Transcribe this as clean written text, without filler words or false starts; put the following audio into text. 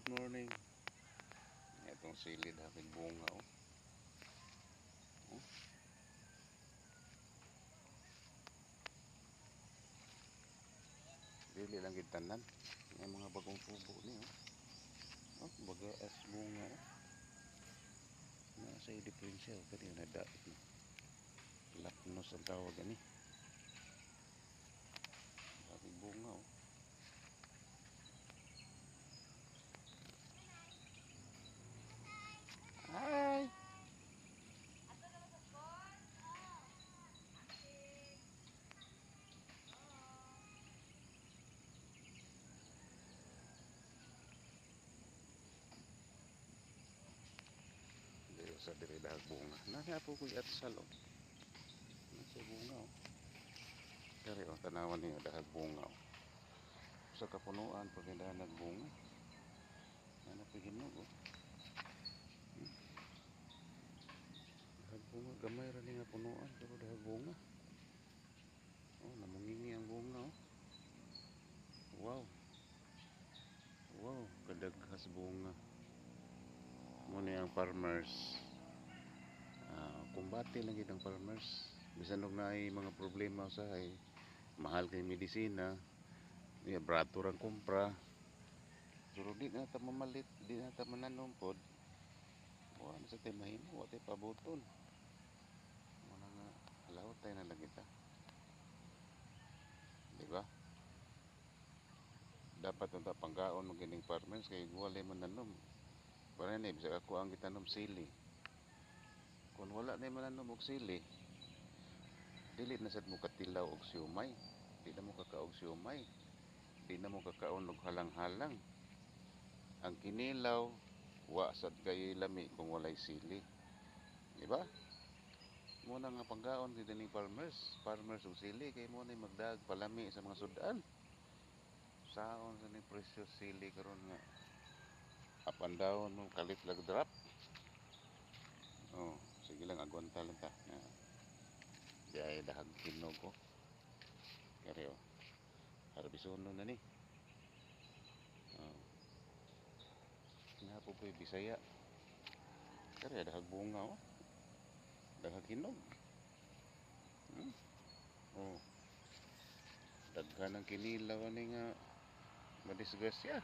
Good morning. Itong silid hapig bunga oh. Oh. Dili lang gid tanan. May mga bagong tubo ni oh. Oh, baga as bunga oh. Nasa diferensya oh, kani na dapat na. Lapnos ang tawag ani. Hapig bunga oh. Hi. Dili sa diri dahag bunga. Nasa po ko atsal oh. Nasa bunga oh. Kari oh tanawan niyo dahag bunga oh. Sa kapunuan pag nagbunga. Ano pa ginog oh. Dahag bunga gamay ra ni nga punuan pero dahag bunga. Oh, namungingi ang bunga oh. Wow. Wow, kadaghas bunga. Muna ang farmers. Kumbati lang gid ang farmers. Bisan og naay mga problema sa mahal kay medisina, ya brato rang kumpra. Pero di na ta mamalit, di na ta mananom pod. Wa na sa tay mahimo, wa tay pabuton. Muna nga halawot tay na lang kita. Di ba? Dapat unta panggaon ng gining farmers kay wala man nanom. Para ni bisa ako ang gitanom sili. Kung wala na mananom og sili, dili na sad mo katilaw og siumay. Di na mo kakaog siumay. Di na mo kakaon og halang-halang. Ang kinilaw wa sad kay lami kung walay sili. Di ba? Muna nga panggaon gid ni farmers og sili kay mo na magdag palami sa mga sudan. Saon sa ni presyo sili karon nga up and down mo kalit lag drop. Oh, sige lang agwanta lang ta. Di ay dahag hinog ko. Kaya oh. Harbisono na ni. Oh. Nga po po'y Bisaya. Kaya dahag bunga oh. Dahag hinog. Oh. Daghan ang kinilaw ni nga madisgrasya.